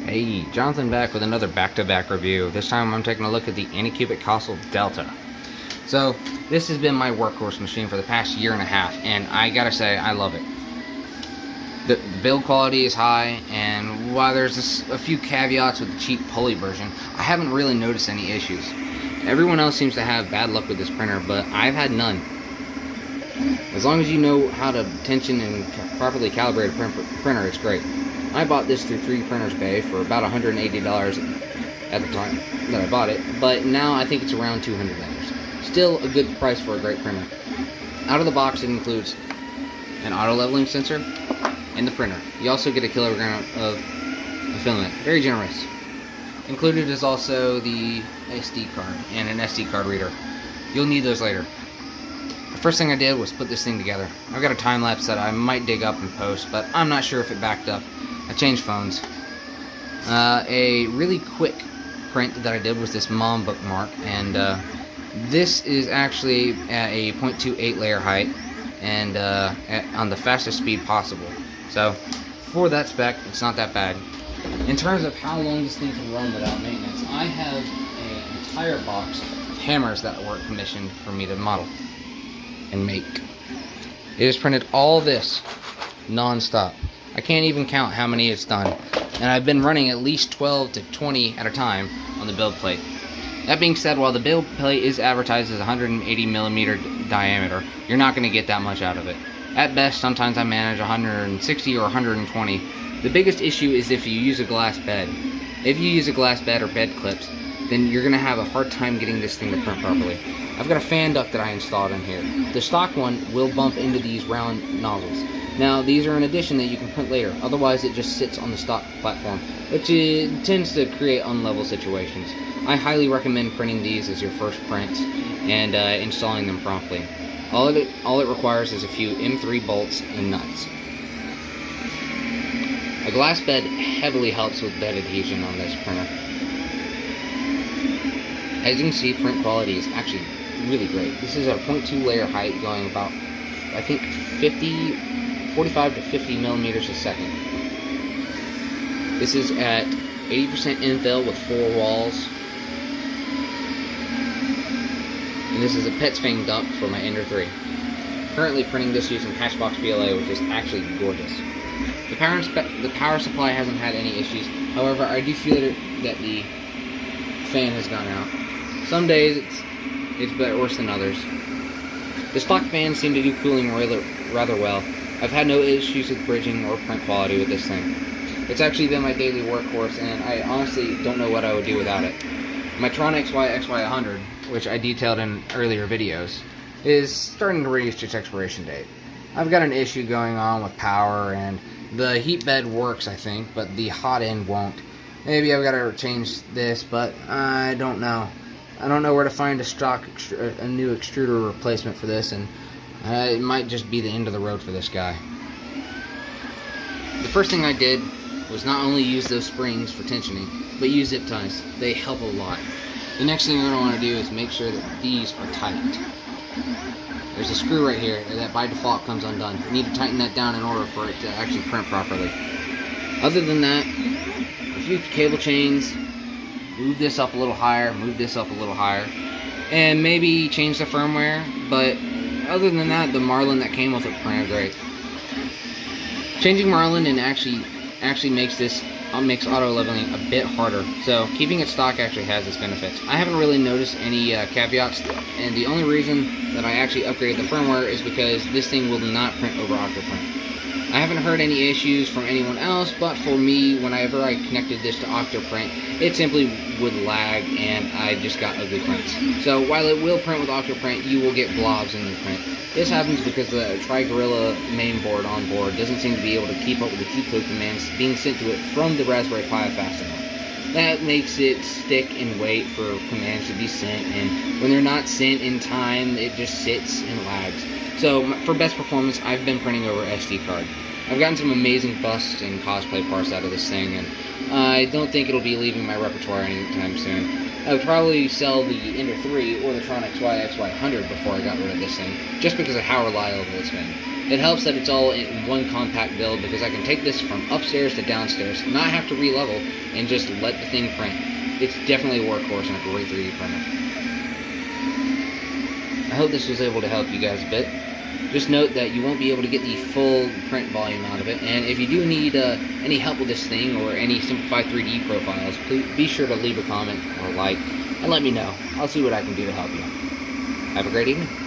Hey, Jonathan back with another back-to-back review. This time I'm taking a look at the Anycubic kossel Delta. So, this has been my workhorse machine for the past year and a half, and I gotta say, I love it. The build quality is high, and while there's a few caveats with the cheap pulley version, I haven't really noticed any issues. Everyone else seems to have bad luck with this printer, but I've had none. As long as you know how to tension and properly calibrate a printer, it's great. I bought this through 3 Printers Bay for about $180 at the time that I bought it, but now I think it's around $200. Still a good price for a great printer. Out of the box, it includes an auto leveling sensor and the printer. You also get a kilogram of filament. Very generous. Included is also the SD card and an SD card reader. You'll need those later. The first thing I did was put this thing together. I've got a time lapse that I might dig up and post, but I'm not sure if it backed up. I changed phones. A really quick print that I did was this mom bookmark, and this is actually at a 0.28 layer height and on the fastest speed possible. So for that spec, it's not that bad. In terms of how long this thing can run without maintenance, I have an entire box of hammers that were commissioned for me to model and make. It has printed all this non-stop. I can't even count how many it's done, and I've been running at least 12 to 20 at a time on the build plate. That being said, while the build plate is advertised as 180mm diameter, you're not going to get that much out of it. At best, sometimes I manage 160 or 120. The biggest issue is if you use a glass bed. If you use a glass bed or bed clips, then you're going to have a hard time getting this thing to print properly. I've got a fan duct that I installed in here. The stock one will bump into these round nozzles. Now, these are an addition that you can print later. Otherwise, it just sits on the stock platform, which tends to create unlevel situations. I highly recommend printing these as your first prints and installing them promptly. All it requires is a few M3 bolts and nuts. A glass bed heavily helps with bed adhesion on this printer. As you can see, print quality is actually really great. This is at a 0.2 layer height, going about, I think, 45 to 50 millimeters a second. This is at 80% infill with 4 walls. And this is a Pet's Fang dump for my Ender 3. Currently printing this using Hatchbox PLA, which is actually gorgeous. The power supply hasn't had any issues. However, I do feel that the fan has gone out. Some days it's worse than others. The stock fans seem to do cooling rather well. I've had no issues with bridging or print quality with this thing. It's actually been my daily workhorse, and I honestly don't know what I would do without it. My Tron XY100, which I detailed in earlier videos, is starting to reach its expiration date. I've got an issue going on with power, and the heat bed works, I think, but the hot end won't. Maybe I've got to change this, but I don't know. I don't know where to find a new extruder replacement for this, and it might just be the end of the road for this guy. The first thing I did was not only use those springs for tensioning, but use zip ties. They help a lot. The next thing you're going to want to do is make sure that these are tight. There's a screw right here that by default comes undone. You need to tighten that down in order for it to actually print properly. Other than that, a few cable chains, move this up a little higher, move this up a little higher, and maybe change the firmware, but other than that, the Marlin that came with it printed great. Changing Marlin and actually makes auto leveling a bit harder, so keeping it stock actually has its benefits. I haven't really noticed any caveats, and the only reason that I actually upgraded the firmware is because this thing will not print over Octoprint. I haven't heard any issues from anyone else, but for me, whenever I connected this to Octoprint, it simply would lag, and I just got ugly prints. So while it will print with Octoprint, you will get blobs in the print. This happens because the Tri-Gorilla mainboard on board doesn't seem to be able to keep up with the G-code commands being sent to it from the Raspberry Pi fast enough. That makes it stick and wait for commands to be sent, and when they're not sent in time, it just sits and lags. So for best performance, I've been printing over SD card. I've gotten some amazing busts and cosplay parts out of this thing, and I don't think it'll be leaving my repertoire anytime soon. I would probably sell the Ender 3 or the Tron XY100 before I got rid of this thing, just because of how reliable it's been. It helps that it's all in one compact build because I can take this from upstairs to downstairs, not have to re-level, and just let the thing print. It's definitely a workhorse and a great 3D printer. I hope this was able to help you guys a bit. Just note that you won't be able to get the full print volume out of it, and if you do need any help with this thing or any simplified 3D profiles, please be sure to leave a comment or like and let me know. I'll see what I can do to help you. Have a great evening.